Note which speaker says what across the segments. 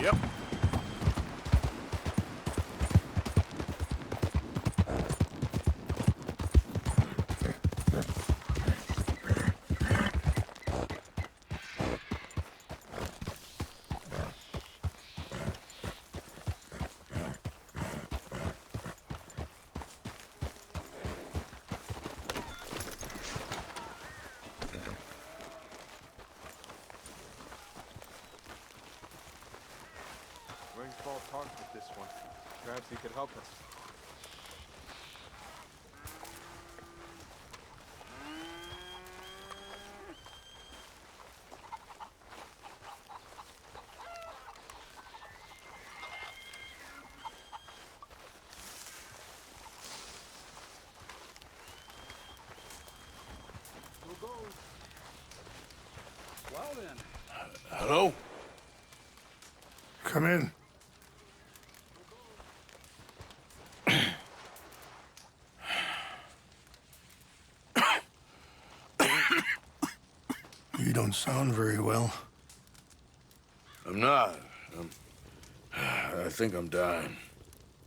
Speaker 1: Yep.
Speaker 2: Fall apart with this one. Perhaps he could help us. We'll go. Well then.
Speaker 1: Hello?
Speaker 3: Come in. You don't sound very well.
Speaker 1: I'm not. I think I'm dying.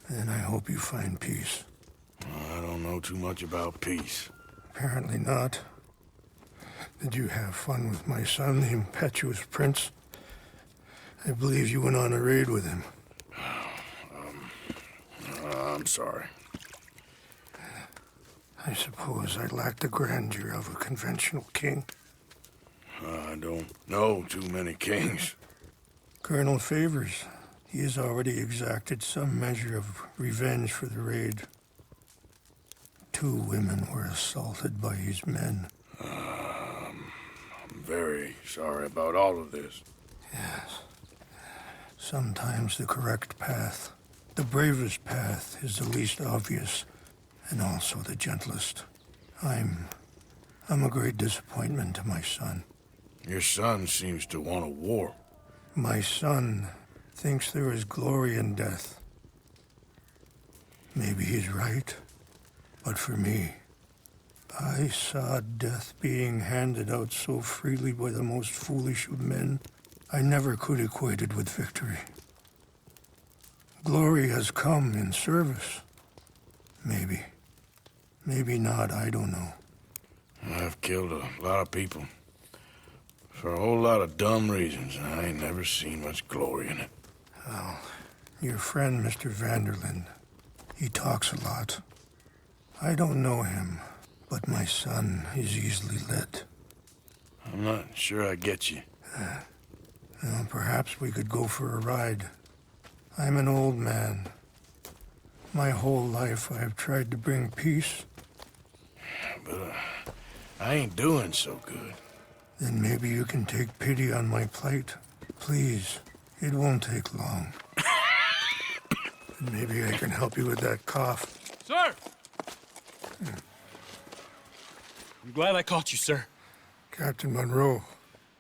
Speaker 3: Then I hope you find peace.
Speaker 1: I don't know too much about peace.
Speaker 3: Apparently not. Did you have fun with my son, the impetuous prince? I believe you went on a raid with him.
Speaker 1: I'm sorry.
Speaker 3: I suppose I lack the grandeur of a conventional king.
Speaker 1: I don't know too many kings.
Speaker 3: Colonel Favors, he has already exacted some measure of revenge for the raid. 2 women were assaulted by his men.
Speaker 1: I'm very sorry about all of this.
Speaker 3: Yes. Sometimes the correct path, the bravest path, is the least obvious, and also the gentlest. I'm a great disappointment to my son.
Speaker 1: Your son seems to want a war.
Speaker 3: My son thinks there is glory in death. Maybe he's right, but for me, I saw death being handed out so freely by the most foolish of men, I never could equate it with victory. Glory has come in service. Maybe. Maybe not, I don't know.
Speaker 1: I've killed a lot of people. For a whole lot of dumb reasons, and I ain't never seen much glory in it.
Speaker 3: Well, your friend, Mr. Van der Linde, he talks a lot. I don't know him, but my son is easily led.
Speaker 1: I'm not sure I get you.
Speaker 3: Well, perhaps we could go for a ride. I'm an old man. My whole life I have tried to bring peace.
Speaker 1: But I ain't doing so good.
Speaker 3: Then maybe you can take pity on my plight. Please, it won't take long. And maybe I can help you with that cough.
Speaker 4: Sir! I'm glad I caught you, sir.
Speaker 3: Captain Monroe,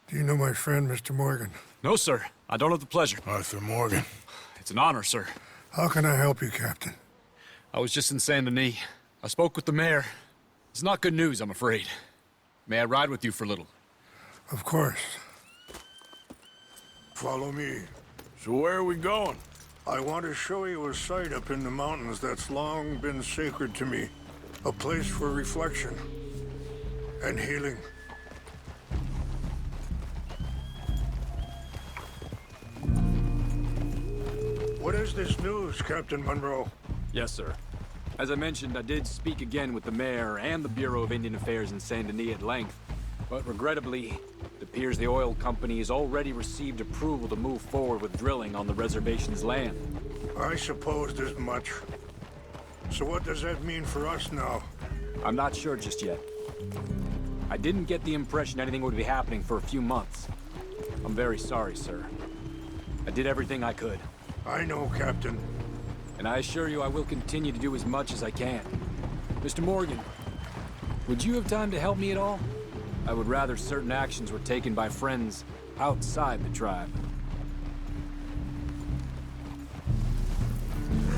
Speaker 3: do you know my friend, Mr. Morgan?
Speaker 4: No, sir. I don't have the pleasure.
Speaker 1: Arthur Morgan.
Speaker 4: It's an honor, sir.
Speaker 3: How can I help you, Captain?
Speaker 4: I was just in Saint Denis. I spoke with the mayor. It's not good news, I'm afraid. May I ride with you for a little?
Speaker 3: Of course. Follow me.
Speaker 1: So where are we going?
Speaker 3: I want to show you a site up in the mountains that's long been sacred to me. A place for reflection and healing. What is this news, Captain Monroe?
Speaker 4: Yes, sir. As I mentioned, I did speak again with the mayor and the Bureau of Indian Affairs in Saint Denis at length. But regrettably, it appears the oil company has already received approval to move forward with drilling on the reservation's land.
Speaker 3: I supposed as much. So what does that mean for us now?
Speaker 4: I'm not sure just yet. I didn't get the impression anything would be happening for a few months. I'm very sorry, sir. I did everything I could.
Speaker 3: I know, Captain.
Speaker 4: And I assure you I will continue to do as much as I can. Mr. Morgan, would you have time to help me at all? I would rather certain actions were taken by friends outside the tribe.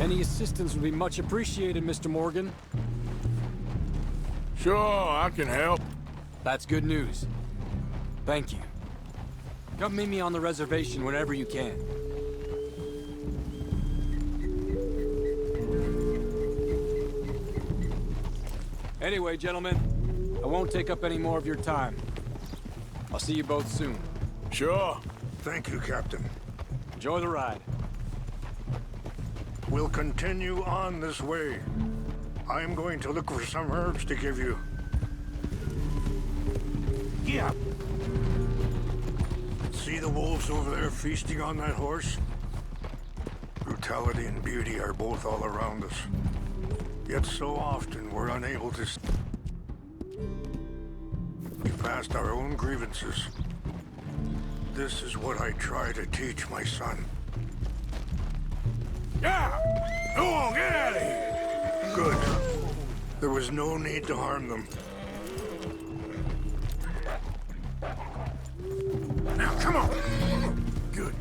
Speaker 4: Any assistance would be much appreciated, Mr. Morgan.
Speaker 1: Sure, I can help.
Speaker 4: That's good news. Thank you. Come meet me on the reservation whenever you can. Anyway, gentlemen, I won't take up any more of your time. I'll see you both soon.
Speaker 1: Sure.
Speaker 3: Thank you, Captain.
Speaker 4: Enjoy the ride.
Speaker 3: We'll continue on this way. I'm going to look for some herbs to give you. Yeah. See the wolves over there feasting on that horse? Brutality and beauty are both all around us. Yet so often we're unable to see past our own grievances. This is what I try to teach my son.
Speaker 1: Yeah! Go on, get out of here!
Speaker 3: Good. There was no need to harm them.
Speaker 1: Now, come on! Good.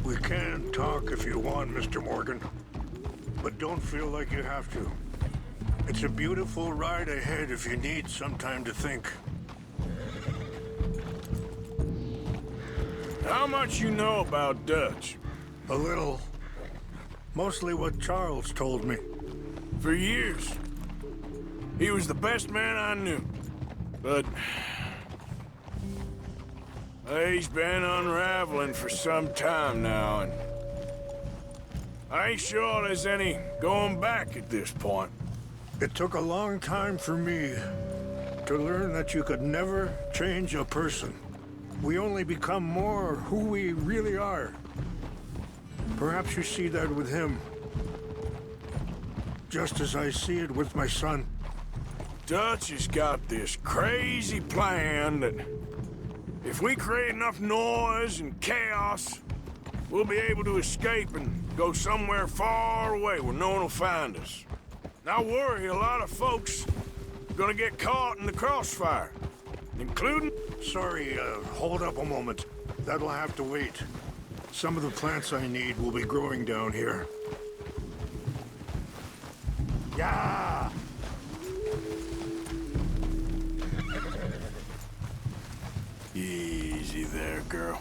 Speaker 3: We can talk if you want, Mr. Morgan. But don't feel like you have to. It's a beautiful ride ahead if you need some time to think.
Speaker 1: How much you know about Dutch?
Speaker 3: A little. Mostly what Charles told me.
Speaker 1: For years. He was the best man I knew. But... he's been unraveling for some time now, and... I ain't sure there's any going back at this point.
Speaker 3: It took a long time for me to learn that you could never change a person. We only become more who we really are. Perhaps you see that with him. Just as I see it with my son.
Speaker 1: Dutch has got this crazy plan that if we create enough noise and chaos, we'll be able to escape and go somewhere far away where no one will find us. I worry a lot of folks are gonna get caught in the crossfire, including...
Speaker 3: Sorry, hold up a moment. That'll have to wait. Some of the plants I need will be growing down here. Yeah!
Speaker 1: Easy there, girl.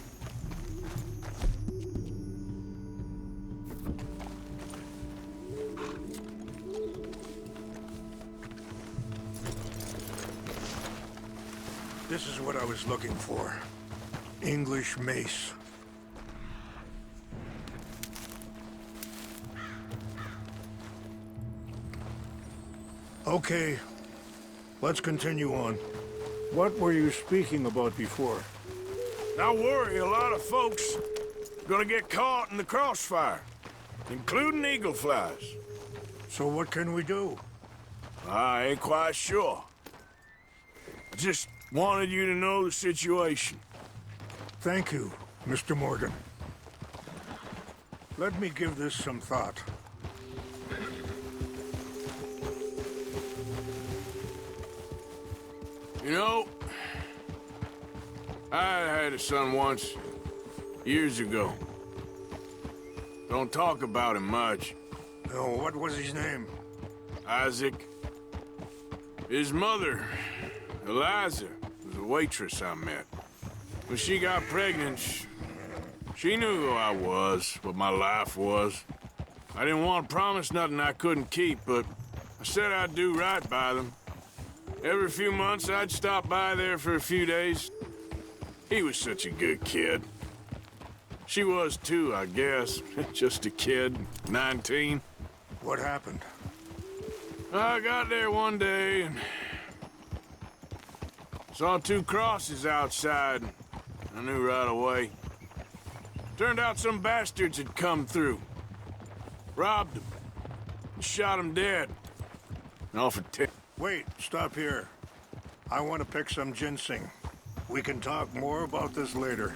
Speaker 3: This is what I was looking for. English mace. Okay, let's continue on. What were you speaking about before?
Speaker 1: I worry a lot of folks are gonna get caught in the crossfire, including eagle flies.
Speaker 3: So what can we do?
Speaker 1: I ain't quite sure. I just wanted you to know the situation.
Speaker 3: Thank you, Mr. Morgan. Let me give this some thought.
Speaker 1: You know, I had a son once, years ago. Don't talk about him much.
Speaker 3: Oh, what was his name?
Speaker 1: Isaac. His mother, Eliza, was a waitress I met. When she got pregnant, she knew who I was, what my life was. I didn't want to promise nothing I couldn't keep, but I said I'd do right by them. Every few months, I'd stop by there for a few days. He was such a good kid. She was too, I guess. Just a kid, 19.
Speaker 3: What happened?
Speaker 1: I got there one day and saw two crosses outside. I knew right away. Turned out some bastards had come through. Robbed them. And shot them dead. And offered tip.
Speaker 3: Wait, stop here. I want to pick some ginseng. We can talk more about this later.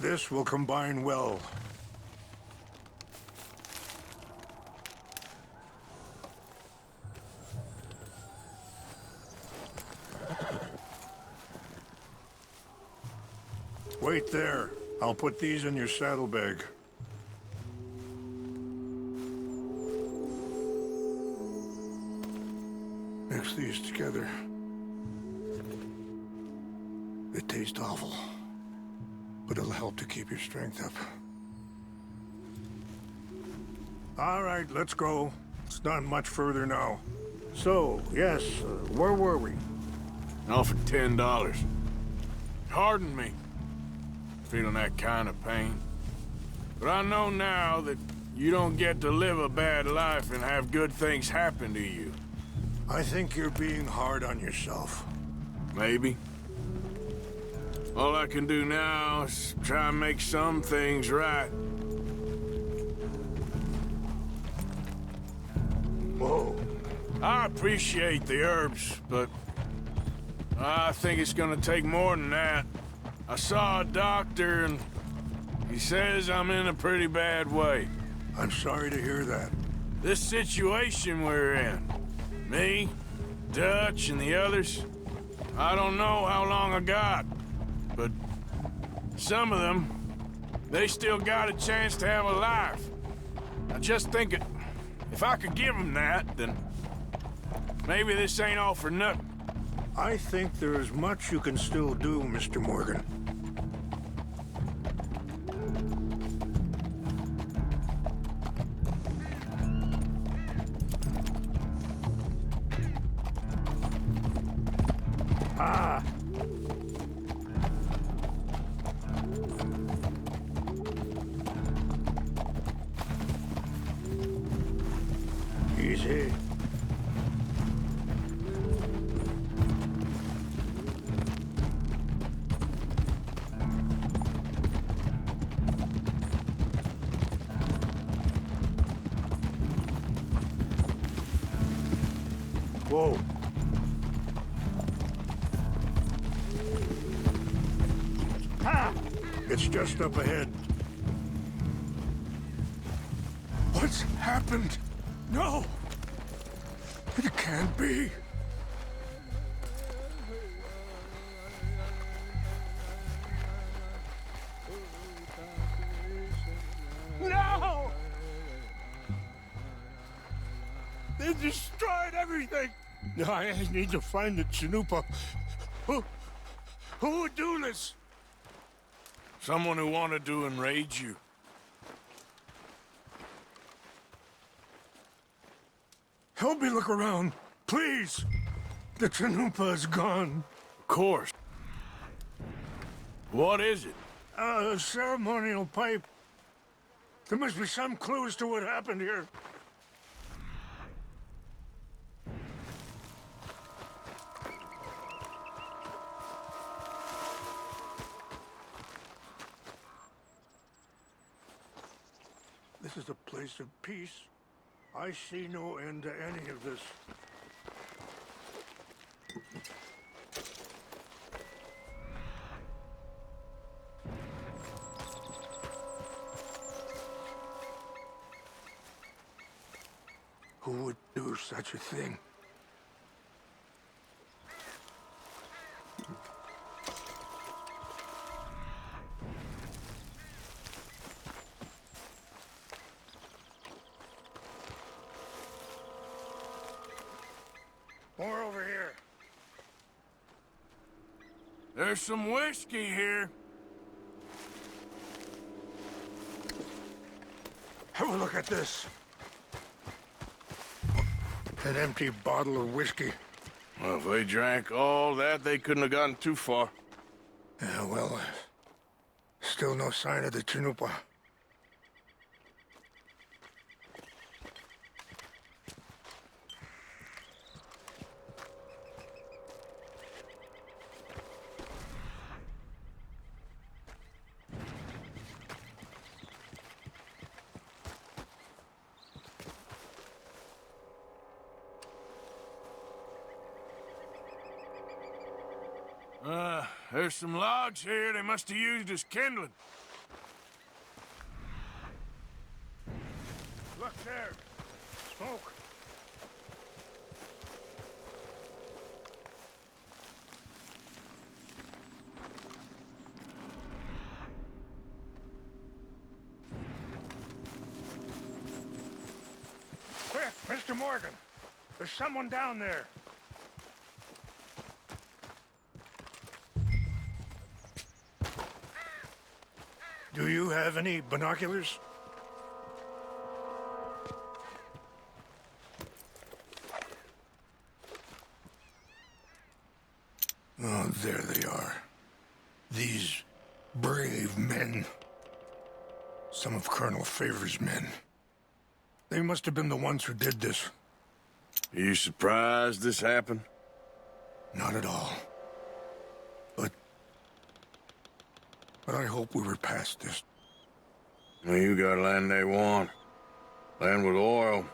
Speaker 3: This will combine well. Wait there. I'll put these in your saddlebag. Mix these together. It tastes awful, but it'll help to keep your strength up. All right, let's go. It's not much further now. So, yes, where were we?
Speaker 1: Offered $10. Pardon me. Feeling that kind of pain. But I know now that you don't get to live a bad life and have good things happen to you.
Speaker 3: I think you're being hard on yourself.
Speaker 1: Maybe. All I can do now is try and make some things right.
Speaker 3: Whoa.
Speaker 1: I appreciate the herbs, but I think it's gonna take more than that. I saw a doctor and he says I'm in a pretty bad way.
Speaker 3: I'm sorry to hear that.
Speaker 1: This situation we're in, me, Dutch, and the others, I don't know how long I got, but some of them, they still got a chance to have a life. I just think if I could give them that, then maybe this ain't all for nothing.
Speaker 3: I think there is much you can still do, Mr. Morgan. Ah! Easy. Whoa. Ah! It's just up ahead. What's happened? No! It can't be. No! They destroyed everything! I need to find the Chanupa. Who would do this?
Speaker 1: Someone who wanted to enrage you.
Speaker 3: Help me look around, please. The Chanupa is gone.
Speaker 1: Of course. What is it?
Speaker 3: A ceremonial pipe. There must be some clues to what happened here. This is a place of peace. I see no end to any of this. Who would do such a thing? More over here.
Speaker 1: There's some whiskey here.
Speaker 3: Have a look at this. An empty bottle of whiskey.
Speaker 1: Well, if they drank all that, they couldn't have gotten too far.
Speaker 3: Yeah, well, still no sign of the Chanupa.
Speaker 1: There's some logs here they must have used as kindling.
Speaker 3: Look there. Smoke. Quick, Mr. Morgan. There's someone down there. Do you have any binoculars? Oh, there they are. These brave men. Some of Colonel Favor's men. They must have been the ones who did this.
Speaker 1: Are you surprised this happened?
Speaker 3: Not at all. But I hope we were past this.
Speaker 1: Well, you got land they want. Land with oil.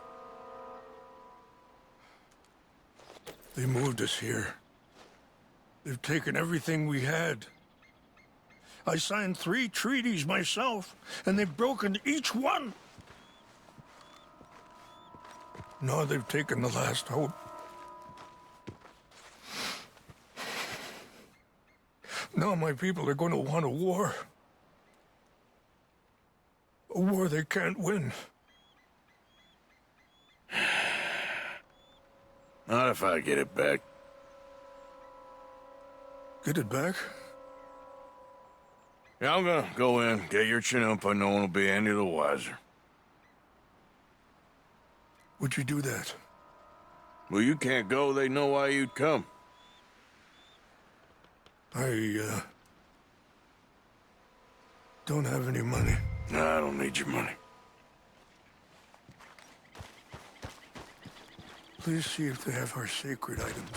Speaker 3: They moved us here. They've taken everything we had. I signed 3 treaties myself, and they've broken each one. Now they've taken the last hope. Now my people are going to want a war. A war they can't win.
Speaker 1: Not if I get it back.
Speaker 3: Get it back?
Speaker 1: Yeah, I'm gonna go in, get your Chinook, and no one will be any the wiser.
Speaker 3: Would you do that?
Speaker 1: Well, you can't go, they know why you'd come.
Speaker 3: I don't have any money.
Speaker 1: No, I don't need your money.
Speaker 3: Please see if they have our sacred items.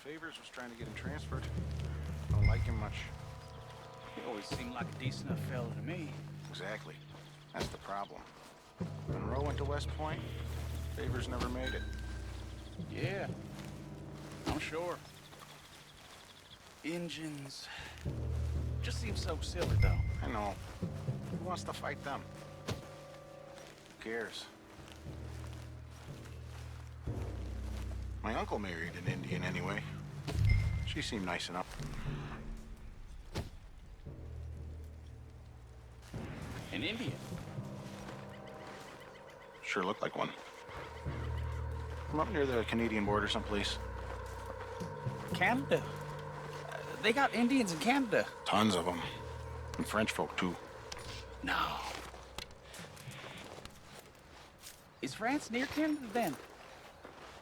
Speaker 2: Favors was trying to get him transferred. Don't like him much.
Speaker 5: He always seemed like a decent enough fella to me.
Speaker 2: Exactly. That's the problem. Monroe went to West Point. Favors never made it.
Speaker 5: Yeah, I'm sure. Engines. Just seems so silly, though.
Speaker 2: I know. Who wants to fight them? Who cares? My uncle married an Indian anyway. She seemed nice enough.
Speaker 5: An Indian?
Speaker 2: Sure looked like one. From up near the Canadian border someplace.
Speaker 5: Canada? They got Indians in Canada.
Speaker 2: Tons of them. And French folk, too.
Speaker 5: No. Is France near Canada, then?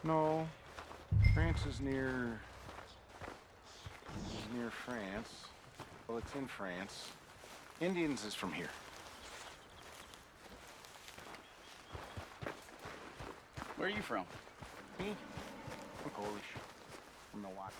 Speaker 2: No. France is near France. Well, it's in France. Indians is from here.
Speaker 5: Where are you from?
Speaker 2: Me? I'm Polish. From Milwaukee.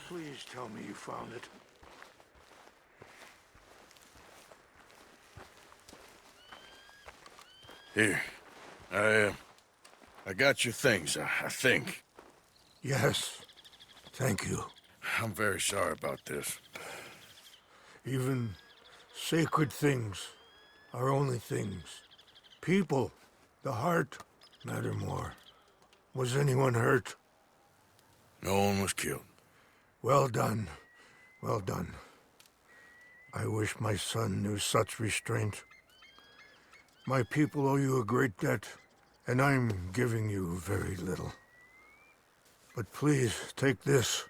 Speaker 3: Please tell me you found it.
Speaker 1: Here. I got your things, I think.
Speaker 3: Yes. Thank you.
Speaker 1: I'm very sorry about this.
Speaker 3: Even sacred things are only things. People, the heart, matter more. Was anyone hurt?
Speaker 1: No one was killed.
Speaker 3: Well done. Well done. I wish my son knew such restraint. My people owe you a great debt, and I'm giving you very little. But please, take this.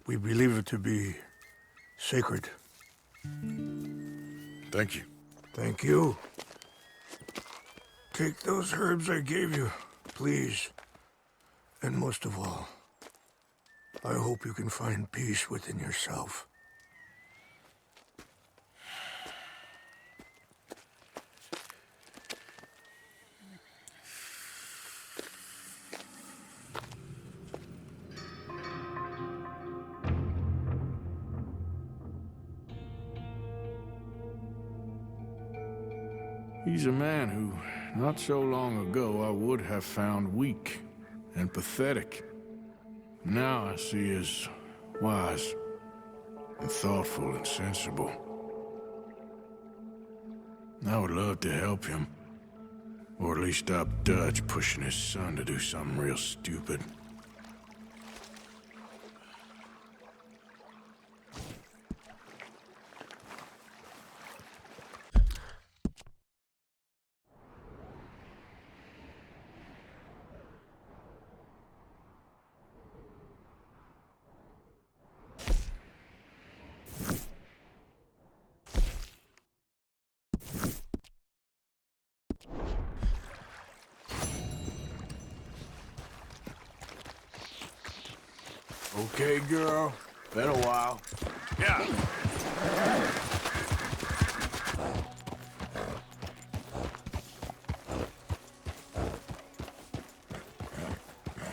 Speaker 3: We believe it to be sacred.
Speaker 1: Thank you.
Speaker 3: Thank you. Take those herbs I gave you, please. And most of all, I hope you can find peace within yourself.
Speaker 1: He's a man who, not so long ago, I would have found weak and pathetic. Now I see as wise and thoughtful and sensible. I would love to help him, or at least stop Dutch pushing his son to do something real stupid. Okay, girl. Been a while. Yeah.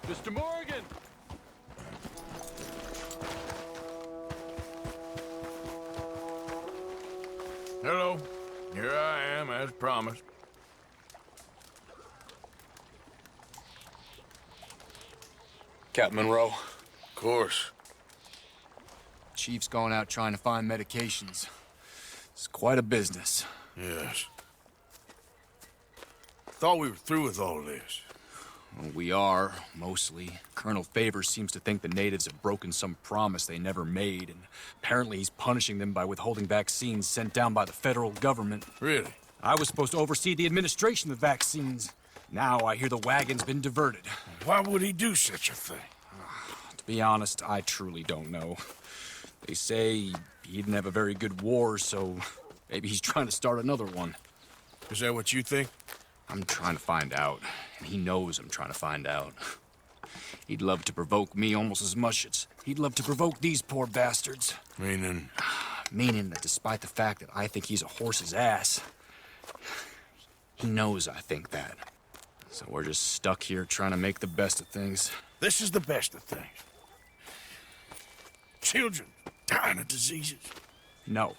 Speaker 4: Mr. Morgan!
Speaker 1: Hello. Here I am, as promised.
Speaker 4: Captain Monroe.
Speaker 1: Of course.
Speaker 4: Chief's going out trying to find medications. It's quite a business.
Speaker 1: Yes. Thought we were through with all this.
Speaker 4: Well, we are, mostly. Colonel Favors seems to think the natives have broken some promise they never made, and apparently he's punishing them by withholding vaccines sent down by the federal government.
Speaker 1: Really?
Speaker 4: I was supposed to oversee the administration of the vaccines. Now I hear the wagon's been diverted.
Speaker 1: Why would he do such a thing?
Speaker 4: To be honest, I truly don't know. They say he didn't have a very good war, so maybe he's trying to start another one.
Speaker 1: Is that what you think?
Speaker 4: I'm trying to find out, and he knows I'm trying to find out. He'd love to provoke me almost as much as he'd love to provoke these poor bastards.
Speaker 1: Meaning?
Speaker 4: Meaning that despite the fact that I think he's a horse's ass, he knows I think that. So we're just stuck here trying to make the best of things.
Speaker 1: This is the best of things. Children dying of diseases.
Speaker 4: No.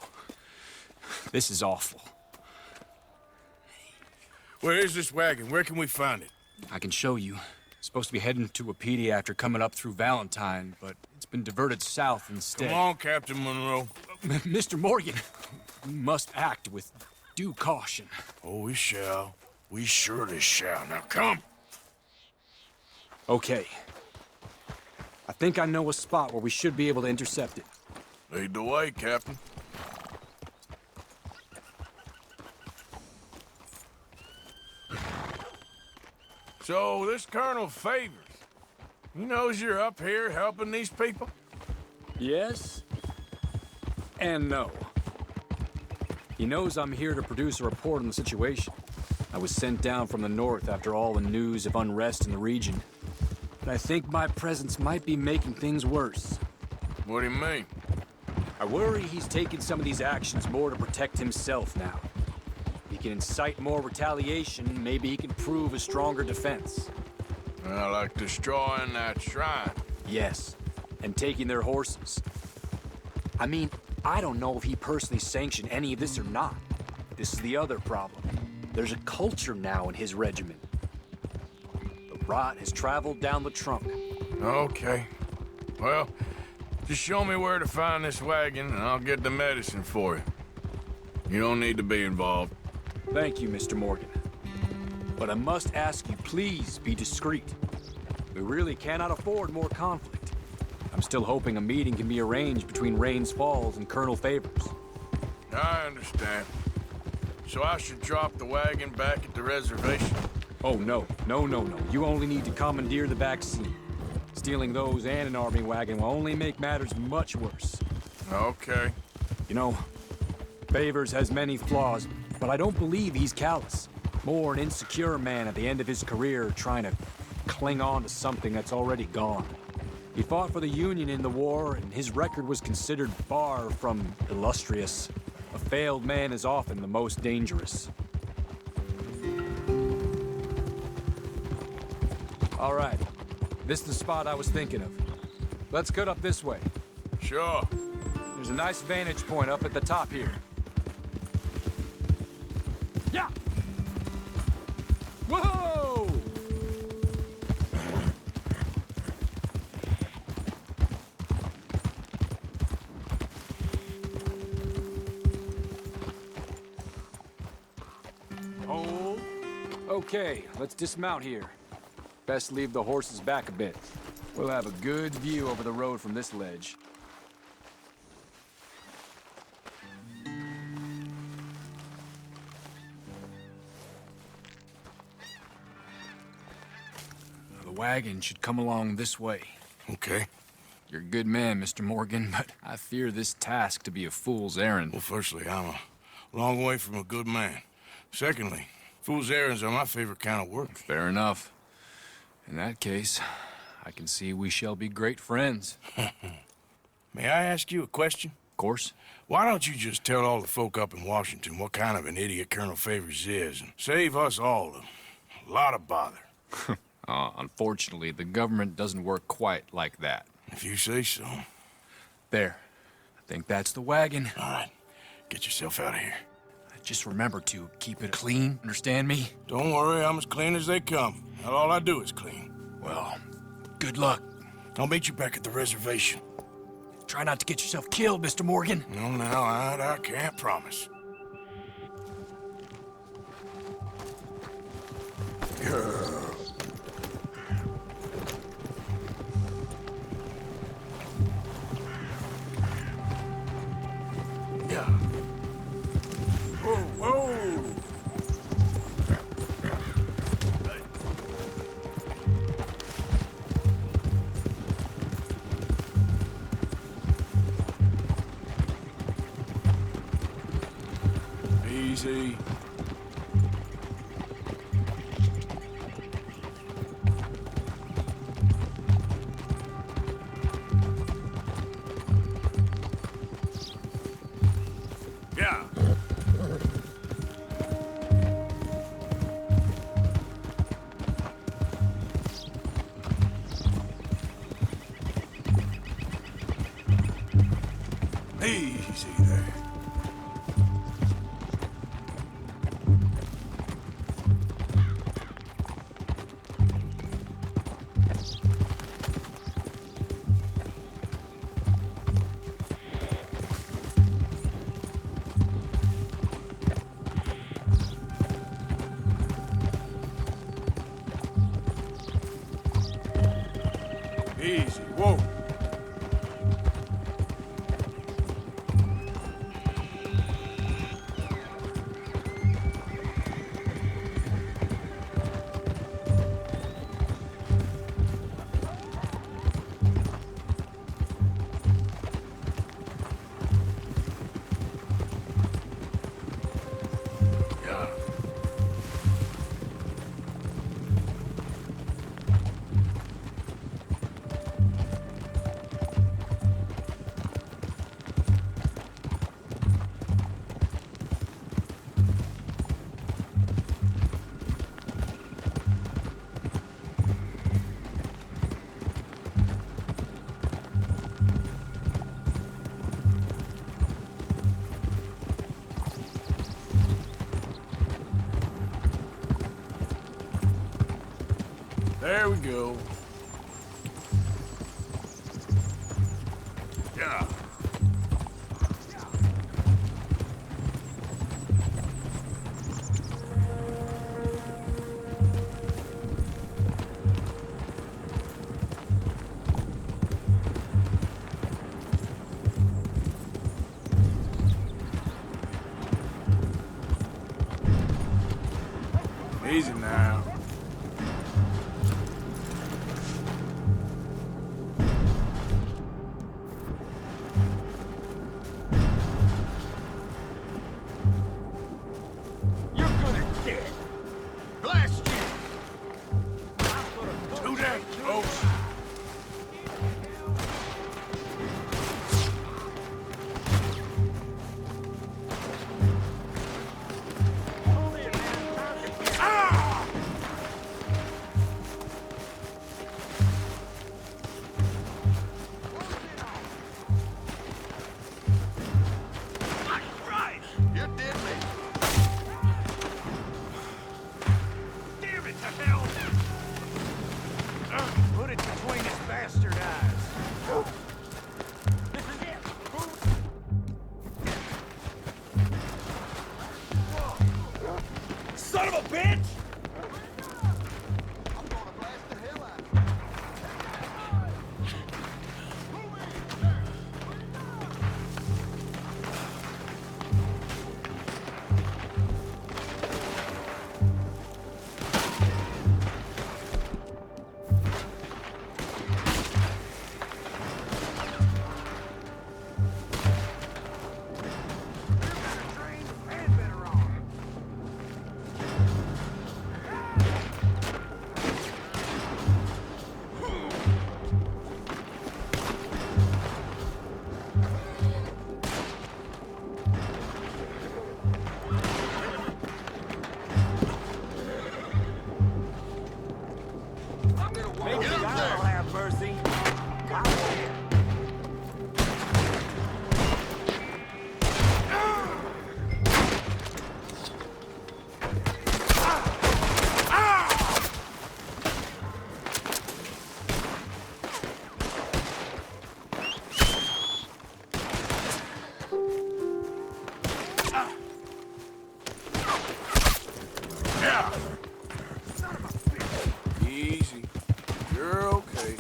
Speaker 4: This is awful.
Speaker 1: Where is this wagon? Where can we find it?
Speaker 4: I can show you. Supposed to be heading to Wapiti after coming up through Valentine, but it's been diverted south instead.
Speaker 1: Come on, Captain Monroe.
Speaker 4: Mr. Morgan, we must act with due caution.
Speaker 1: Oh, we shall. We surely shall. Now, come.
Speaker 4: Okay. I think I know a spot where we should be able to intercept it.
Speaker 1: Lead the way, Captain. So, this Colonel Favors, he knows you're up here helping these people?
Speaker 4: Yes? And no. He knows I'm here to produce a report on the situation. I was sent down from the north after all the news of unrest in the region. But I think my presence might be making things worse.
Speaker 1: What do you mean?
Speaker 4: I worry he's taking some of these actions more to protect himself now. If he can incite more retaliation, maybe he can prove a stronger defense.
Speaker 1: Like destroying that shrine.
Speaker 4: Yes, and taking their horses. I mean, I don't know if he personally sanctioned any of this or not. This is the other problem. There's a culture now in his regiment. The rot has traveled down the trunk.
Speaker 1: Okay. Well, just show me where to find this wagon, and I'll get the medicine for you. You don't need to be involved.
Speaker 4: Thank you, Mr. Morgan. But I must ask you, please be discreet. We really cannot afford more conflict. I'm still hoping a meeting can be arranged between Rains Falls and Colonel Favors.
Speaker 1: I understand. So I should drop the wagon back at the reservation?
Speaker 4: Oh, no. No, no, no. You only need to commandeer the back seat. Stealing those and an army wagon will only make matters much worse.
Speaker 1: Okay.
Speaker 4: You know, Favors has many flaws, but I don't believe he's callous. More an insecure man at the end of his career trying to cling on to something that's already gone. He fought for the Union in the war, and his record was considered far from illustrious. A failed man is often the most dangerous. All right. This is the spot I was thinking of. Let's cut up this way.
Speaker 1: Sure.
Speaker 4: There's a nice vantage point up at the top here. Yeah! Whoa! Hold. Okay, let's dismount here. Best leave the horses back a bit. We'll have a good view over the road from this ledge. The wagon should come along this way.
Speaker 1: Okay.
Speaker 4: You're a good man, Mr. Morgan, but I fear this task to be a fool's errand.
Speaker 1: Well, firstly, I'm a long way from a good man. Secondly, fool's errands are my favorite kind of work.
Speaker 4: Fair enough. In that case, I can see we shall be great friends.
Speaker 1: May I ask you a question?
Speaker 4: Of course.
Speaker 1: Why don't you just tell all the folk up in Washington what kind of an idiot Colonel Favors is, and save us all a lot of bother?
Speaker 4: Unfortunately, the government doesn't work quite like that.
Speaker 1: If you say so.
Speaker 4: There. I think that's the wagon.
Speaker 1: All right. Get yourself out of here.
Speaker 4: Just remember to keep it clean, understand me?
Speaker 1: Don't worry, I'm as clean as they come. Not all I do is clean.
Speaker 4: Well, good luck.
Speaker 1: I'll meet you back at the reservation.
Speaker 4: Try not to get yourself killed, Mr. Morgan.
Speaker 1: No, now, I can't promise. Yeah. Whoa, whoa! Easy. Yeah. Easy there. Easy. Whoa. Yeah. There we go. Yeah. Easy now.
Speaker 4: You're gonna get blast you!
Speaker 1: Too damn close.
Speaker 2: You did me.
Speaker 1: Damn it to hell!
Speaker 5: Put it between his bastard eyes.
Speaker 4: Son of a bitch!
Speaker 2: I'm gonna blast the hell out of you.
Speaker 4: Maybe I'll have mercy.
Speaker 1: Yeah. Easy. You're okay.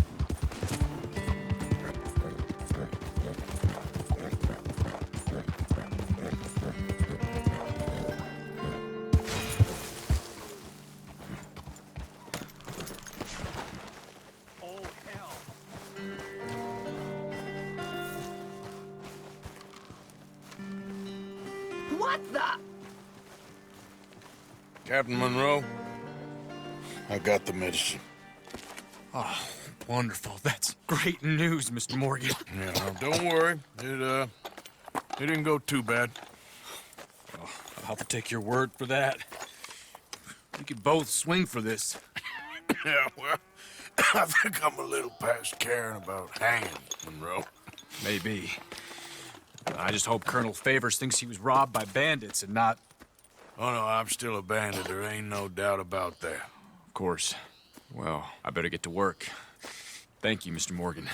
Speaker 6: What the?
Speaker 1: Captain Monroe, I got the medicine.
Speaker 4: Oh, wonderful. That's great news, Mr. Morgan.
Speaker 1: Yeah, now, don't worry. It didn't go too bad.
Speaker 4: I'll have to take your word for that. We could both swing for this.
Speaker 1: Yeah, well, I think I'm a little past caring about hanging, Monroe.
Speaker 4: Maybe. I just hope Colonel Favors thinks he was robbed by bandits and not...
Speaker 1: Oh, no, I'm still a bandit. There ain't no doubt about that.
Speaker 4: Of course. Well, I better get to work. Thank you, Mr. Morgan.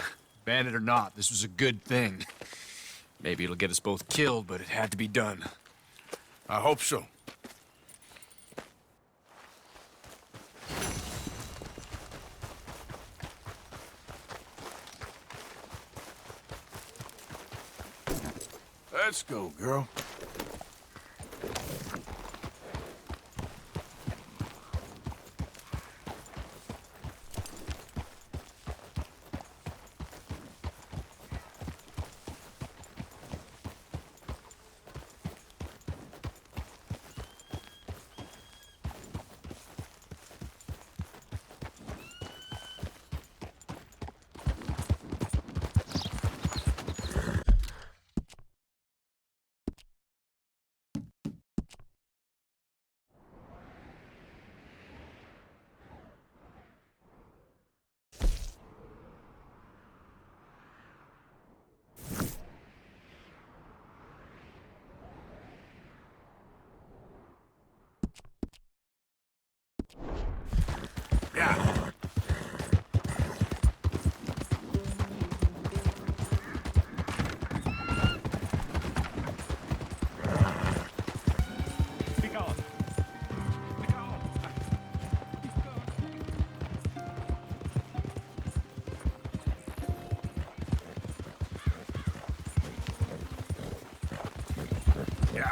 Speaker 4: Bandit or not, this was a good thing. Maybe it'll get us both killed, but it had to be done.
Speaker 1: I hope so. Let's go, girl.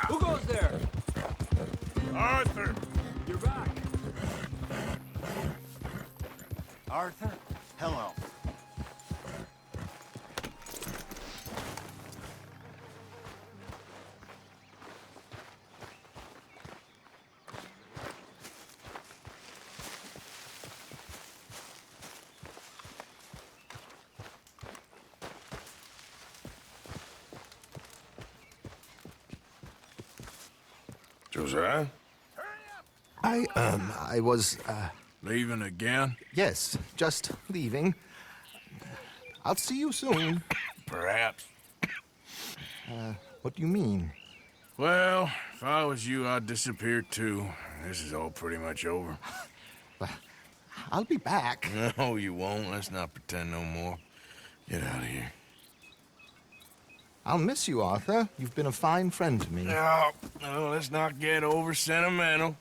Speaker 4: Who goes there?
Speaker 1: Arthur!
Speaker 4: You're back.
Speaker 2: Arthur? Hello.
Speaker 1: Josiah?
Speaker 6: I was,
Speaker 1: Leaving again?
Speaker 6: yes, just leaving. I'll see you soon.
Speaker 1: Perhaps.
Speaker 6: What do you mean?
Speaker 1: Well, if I was you, I'd disappear too. This is all pretty much over.
Speaker 6: I'll be back.
Speaker 1: No, you won't. Let's not pretend no more. Get out of here.
Speaker 6: I'll miss you, Arthur. You've been a fine friend to me.
Speaker 1: No, let's not get over sentimental.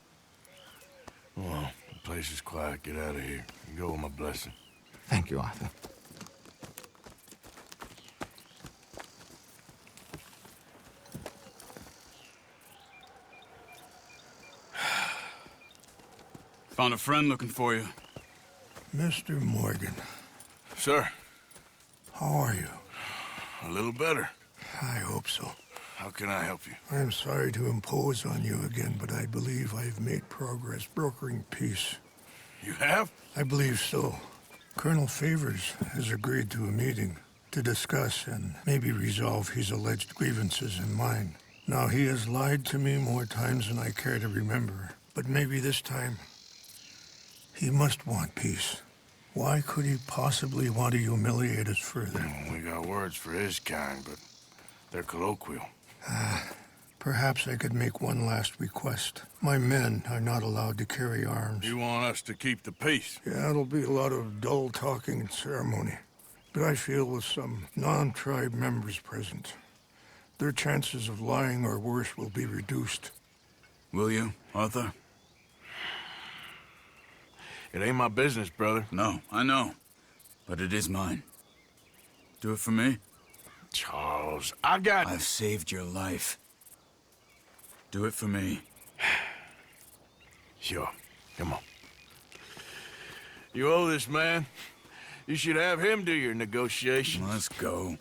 Speaker 1: Well, the place is quiet. Get out of here. You go with my blessing.
Speaker 6: Thank you, Arthur.
Speaker 5: Found a friend looking for you.
Speaker 3: Mr. Morgan,
Speaker 1: Sir,
Speaker 3: how are you?
Speaker 1: a little better.
Speaker 3: I hope so.
Speaker 1: How can I help you?
Speaker 3: I'm sorry to impose on you again, but I believe I've made progress brokering peace.
Speaker 1: You have?
Speaker 3: I believe so. Colonel Favors has agreed to a meeting to discuss and maybe resolve his alleged grievances and mine. Now, he has lied to me more times than I care to remember, but maybe this time he must want peace. Why could he possibly want to humiliate us further?
Speaker 1: We got words for his kind, but they're colloquial.
Speaker 3: Perhaps I could make one last request. My men are not allowed to carry arms.
Speaker 1: You want us to keep the peace?
Speaker 3: Yeah, it'll be a lot of dull talking and ceremony. But I feel with some non-tribe members present, their chances of lying or worse will be reduced.
Speaker 5: Will you, Arthur?
Speaker 1: It ain't my business, brother.
Speaker 5: No, I know. But it is mine. Do it for me?
Speaker 1: Charles, I got...
Speaker 5: I've saved your life. Do it for me.
Speaker 1: Sure. Come on. You owe this man. You should have him do your negotiations.
Speaker 5: Let's go.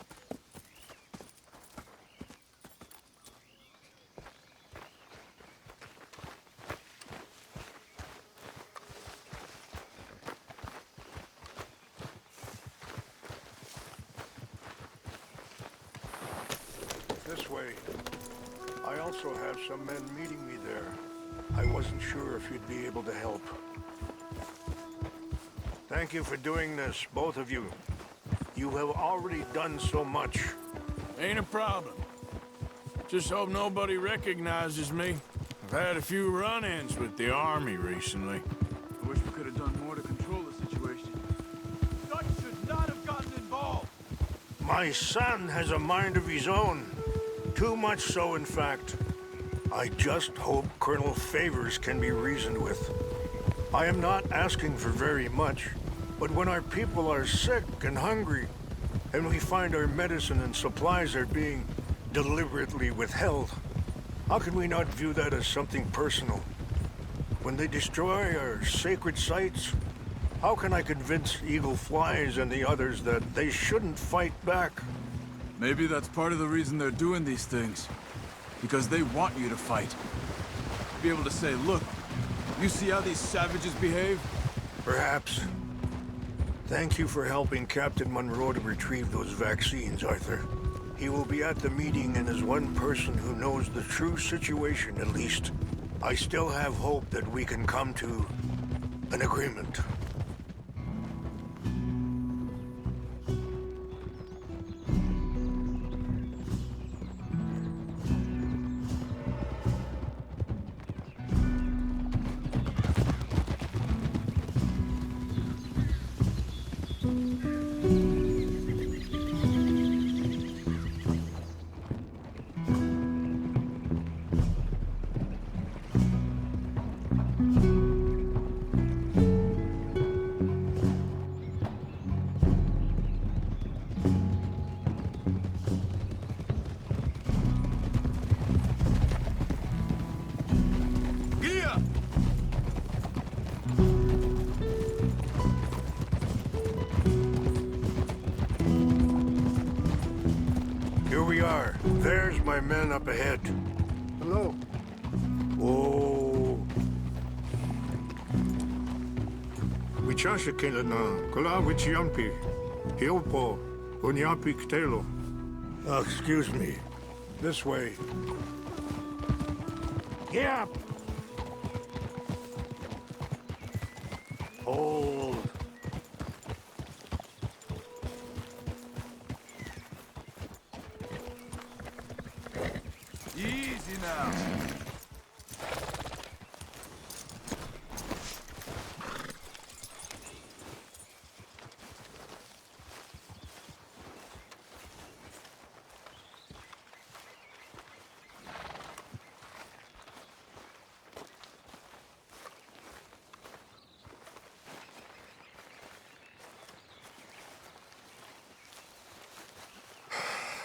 Speaker 3: This way. I also have some men meeting me there. I wasn't sure if you'd be able to help. Thank you for doing this, both of you. You have already done so much.
Speaker 1: Ain't a problem. Just hope nobody recognizes me. I've had a few run-ins with the army recently.
Speaker 5: I wish we could have done more to control the situation. Dutch should not have gotten involved.
Speaker 3: My son has a mind of his own. Too much so, in fact. I just hope Colonel Favors can be reasoned with. I am not asking for very much, but when our people are sick and hungry, and we find our medicine and supplies are being deliberately withheld, how can we not view that as something personal? When they destroy our sacred sites, how can I convince Eagle Flies and the others that they shouldn't fight back?
Speaker 5: Maybe that's part of the reason they're doing these things. Because they want you to fight. Be able to say, look, you see how these savages behave?
Speaker 3: Perhaps. Thank you for helping Captain Monroe to retrieve those vaccines, Arthur. He will be at the meeting and is one person who knows the true situation, at least. I still have hope that we can come to an agreement. Here we are. There's my men up ahead.
Speaker 6: Hello.
Speaker 3: Oh. Wichasha Kelana, Kola Wichiampi, Hiopo, Unyapi Ktelo. Excuse me. This way. Yeah. Hold.
Speaker 5: Easy now.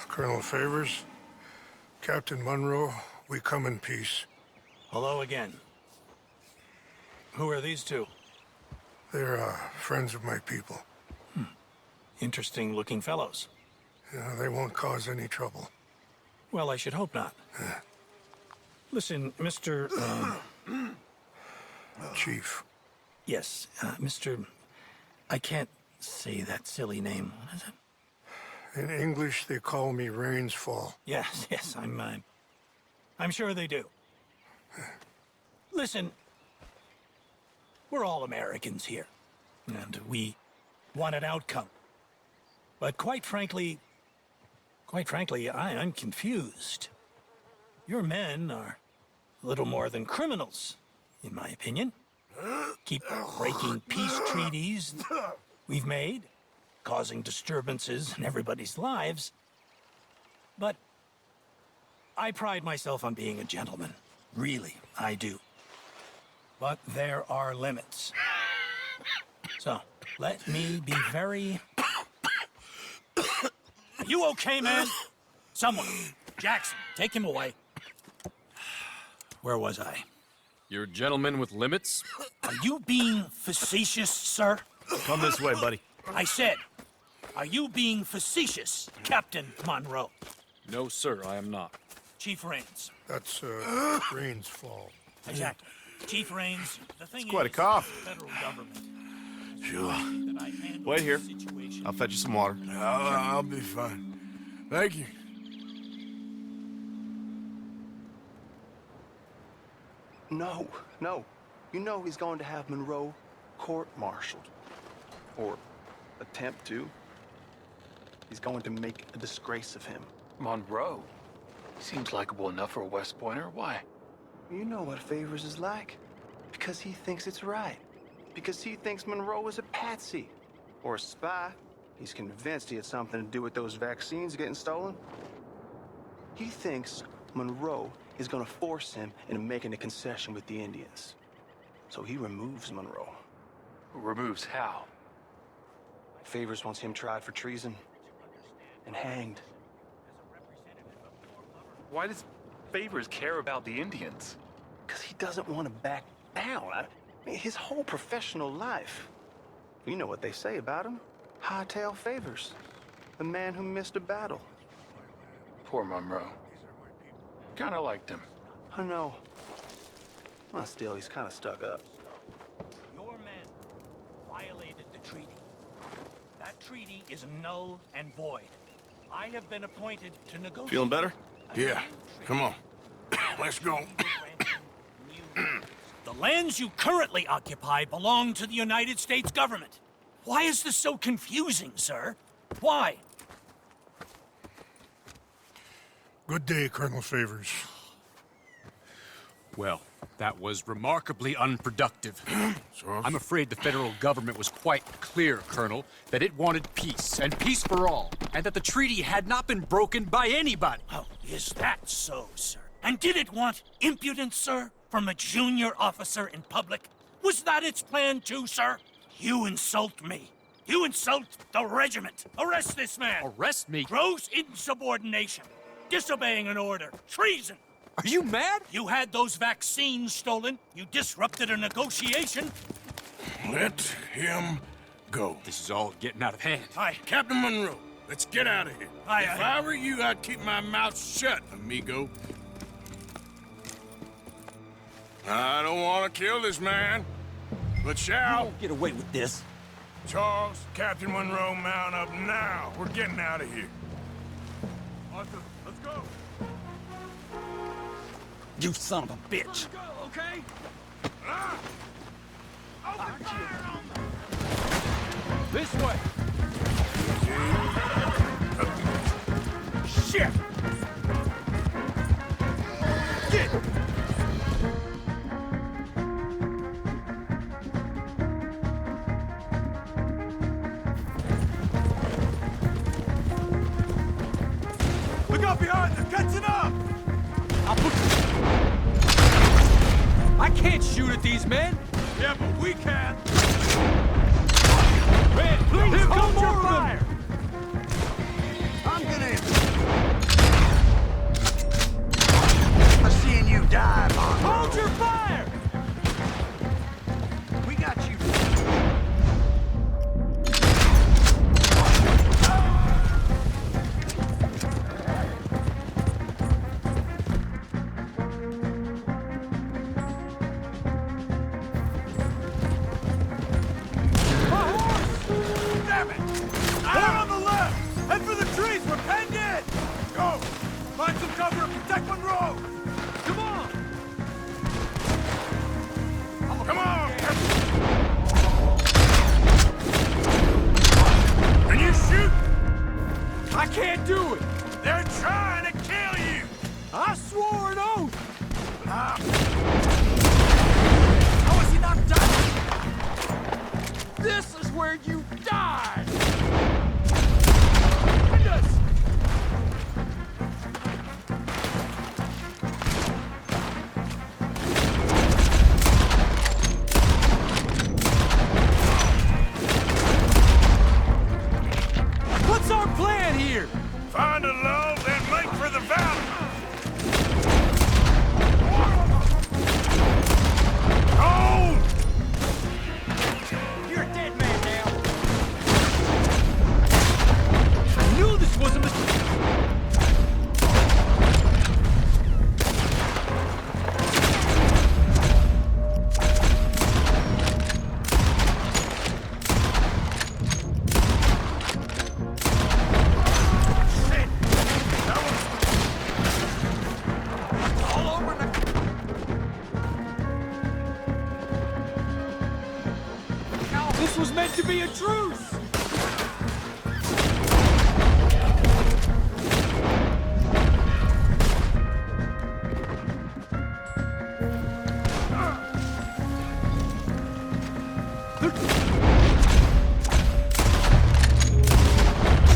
Speaker 3: Colonel Favors, Captain Monroe, we come in peace.
Speaker 7: Hello again. Who are these two?
Speaker 3: They're friends of my people.
Speaker 7: Interesting looking fellows.
Speaker 3: Yeah, they won't cause any trouble.
Speaker 7: Well, I should hope not. Listen, Mr.
Speaker 3: Chief.
Speaker 7: Yes, Mr. I can't say that silly name. What is it?
Speaker 3: In English, they call me Rains Fall.
Speaker 7: Yes, I'm sure they do. Listen, we're all Americans here, and we want an outcome. But quite frankly, I'm confused. Your men are a little more than criminals, in my opinion. Keep breaking peace treaties we've made, causing disturbances in everybody's lives. But I pride myself on being a gentleman. Really, I do. But there are limits. So, let me be very... Are you okay, man? Someone. Jackson, take him away. Where was I?
Speaker 4: You're a gentleman with limits?
Speaker 7: Are you being facetious, sir?
Speaker 8: Come this way, buddy.
Speaker 7: I said, are you being facetious, Captain Monroe?
Speaker 4: No, sir, I am not.
Speaker 7: Chief Rains.
Speaker 3: That's Rains Fall.
Speaker 7: Exactly. Chief Rains, the thing
Speaker 8: It's quite a
Speaker 7: is,
Speaker 8: cough.
Speaker 7: the federal government.
Speaker 1: Sure.
Speaker 7: That I handle
Speaker 8: Wait here.
Speaker 7: the situation.
Speaker 8: I'll fetch you some water.
Speaker 1: I'll be fine. Thank you.
Speaker 6: No, no. You know he's going to have Monroe court-martialed. Or attempt to. He's going to make a disgrace of him.
Speaker 9: Monroe? Seems likable enough for a West Pointer. Why?
Speaker 6: You know what Favors is like. Because he thinks it's right. Because he thinks Monroe is a patsy. Or a spy. He's convinced he had something to do with those vaccines getting stolen. He thinks Monroe is gonna force him into making a concession with the Indians. So he removes Monroe.
Speaker 9: Removes how?
Speaker 6: Favors wants him tried for treason. And hanged.
Speaker 9: Why does Favors care about the Indians?
Speaker 6: Because he doesn't want to back down. I mean, his whole professional life. You know what they say about him. Hightail Favors. The man who missed a battle.
Speaker 9: Poor Monroe. Kinda liked him.
Speaker 6: I know. Well, still, he's kind of stuck up.
Speaker 7: Your men violated the treaty. That treaty is null and void. I have been appointed to negotiate.
Speaker 8: Feeling better?
Speaker 1: Yeah, come on. Let's go.
Speaker 7: The lands you currently occupy belong to the United States government. Why is this so confusing, sir? Why?
Speaker 3: Good day, Colonel Favors.
Speaker 4: Well, that was remarkably unproductive.
Speaker 1: So,
Speaker 4: I'm afraid the federal government was quite clear, Colonel, that it wanted peace, and peace for all, and that the treaty had not been broken by anybody.
Speaker 7: Oh, is that so, sir? And did it want impudence, sir, from a junior officer in public? Was that its plan too, sir? You insult me. You insult the regiment. Arrest this man.
Speaker 4: Arrest me?
Speaker 7: Gross insubordination. Disobeying an order. Treason.
Speaker 4: Are you mad?
Speaker 7: You had those vaccines stolen. You disrupted a negotiation.
Speaker 1: let him go.
Speaker 4: This is all getting out of hand.
Speaker 7: Hi.
Speaker 1: Captain Monroe, Let's get out of here. If I were you, I'd keep my mouth shut, amigo. I don't want to kill this man, but shall.
Speaker 4: You won't get away with this.
Speaker 1: Charles, Captain Monroe, mount up now. We're getting out of here.
Speaker 5: Arthur, let's go.
Speaker 4: You son of a bitch.
Speaker 5: Go, okay?
Speaker 1: Open fire on them!
Speaker 4: This way.
Speaker 1: Shit! Get!
Speaker 5: Look out behind, they're catching up!
Speaker 4: I can't shoot at these men.
Speaker 5: Yeah, but we can.
Speaker 4: Man, please hold your fire.
Speaker 6: I'm gonna... I'm seeing you die, Monroe.
Speaker 4: Hold your fire.
Speaker 6: We got you.
Speaker 5: Damn it! They're on the left! Head for the trees! We're penned in! Go! Find some cover and protect Monroe! Come on!
Speaker 1: Come on! Can you shoot?
Speaker 4: I can't do it.
Speaker 1: They're trying to kill you!
Speaker 4: I swore an oath.
Speaker 5: How is he not dying?
Speaker 4: This is where you die. What's our plan here?
Speaker 1: Find a lull, then make for the valley! Oh!
Speaker 7: You're a dead man now.
Speaker 4: I knew this was a mistake. This was meant to be a truce!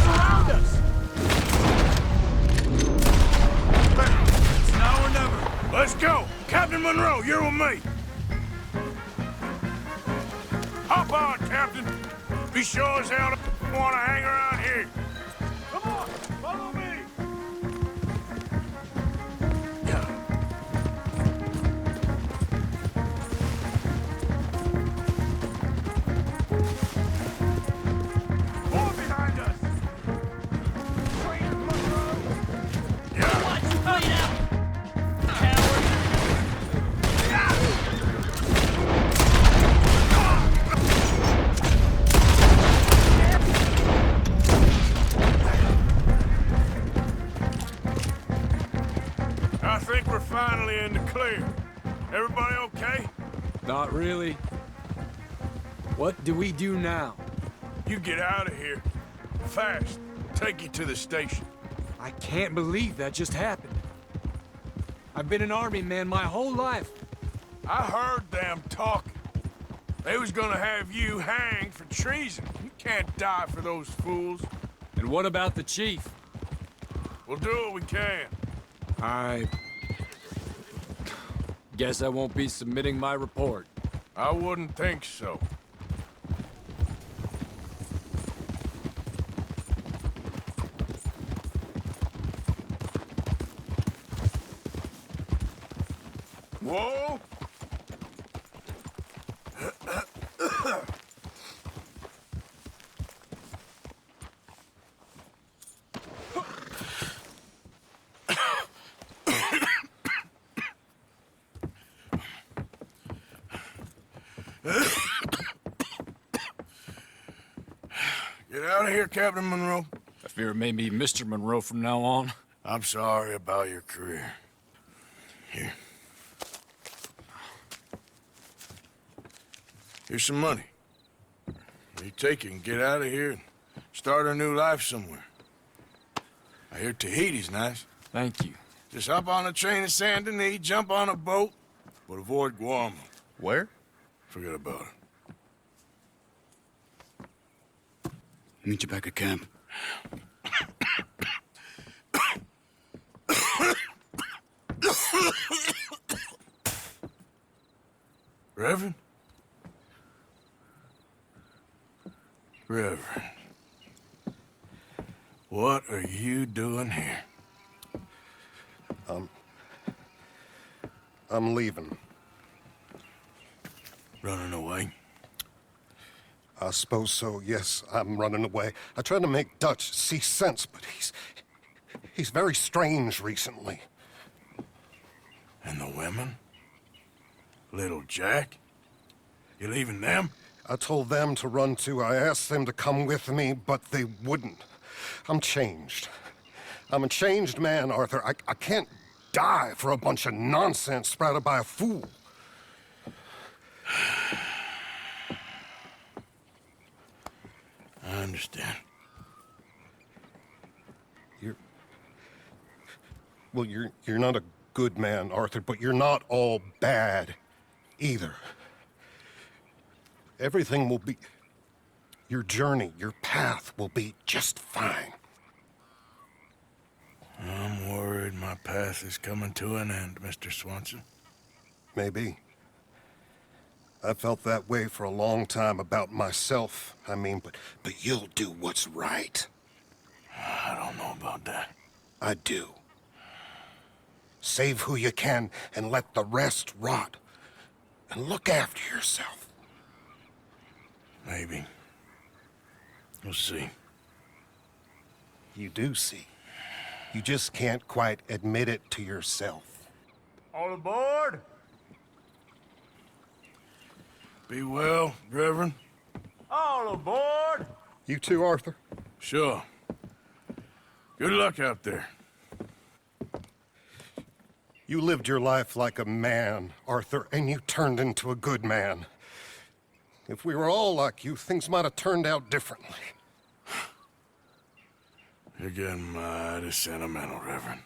Speaker 4: Surround us!
Speaker 5: It's now or never.
Speaker 1: Let's go! Captain Monroe, you're with me! Hop on, Captain! Be sure as hell to want to hang around here!
Speaker 5: Come on, follow me! More behind us! Traitor Monroe!
Speaker 1: I think we're finally in the clear. Everybody okay?
Speaker 4: Not really. What do we do now?
Speaker 1: You get out of here. Fast. Take you to the station.
Speaker 4: I can't believe that just happened. I've been an army man my whole life.
Speaker 1: I heard them talking. They was gonna have you hanged for treason. You can't die for those fools.
Speaker 4: And what about the chief?
Speaker 1: We'll do what we can.
Speaker 4: I guess I won't be submitting my report.
Speaker 1: I wouldn't think so. Whoa! hear, Captain Monroe?
Speaker 4: I fear it may be Mr. Monroe from now on.
Speaker 1: I'm sorry about your career. Here. Here's some money. You take it and get out of here and start a new life somewhere. I hear Tahiti's nice.
Speaker 4: Thank you.
Speaker 1: Just hop on a train to Saint Denis, jump on a boat, but avoid Guam.
Speaker 8: Where?
Speaker 1: Forget about it.
Speaker 10: Meet you back at camp.
Speaker 1: Reverend? Reverend. What are you doing here?
Speaker 11: I'm leaving.
Speaker 1: Running away?
Speaker 11: I suppose so, yes. I'm running away. I tried to make Dutch see sense, but he's very strange recently.
Speaker 1: And the women? Little Jack? You leaving them?
Speaker 11: I told them to run too. I asked them to come with me, but they wouldn't. I'm changed. I'm a changed man, Arthur. I can't die for a bunch of nonsense sprouted by a fool.
Speaker 1: I understand.
Speaker 11: You're not a good man, Arthur, but you're not all bad either. Everything will be... Your journey, your path will be just fine.
Speaker 1: I'm worried my path is coming to an end, Mr. Swanson.
Speaker 11: Maybe. I felt that way for a long time about myself, I mean, but you'll do what's right.
Speaker 1: I don't know about that.
Speaker 11: I do. Save who you can and let the rest rot. And look after yourself.
Speaker 1: Maybe. We'll see.
Speaker 11: You do see. You just can't quite admit it to yourself.
Speaker 5: All aboard!
Speaker 1: Be well, Reverend.
Speaker 5: All aboard!
Speaker 11: You too, Arthur?
Speaker 1: Sure. Good luck out there.
Speaker 11: You lived your life like a man, Arthur, and you turned into a good man. If we were all like you, things might have turned out differently.
Speaker 1: You're getting mighty sentimental, Reverend.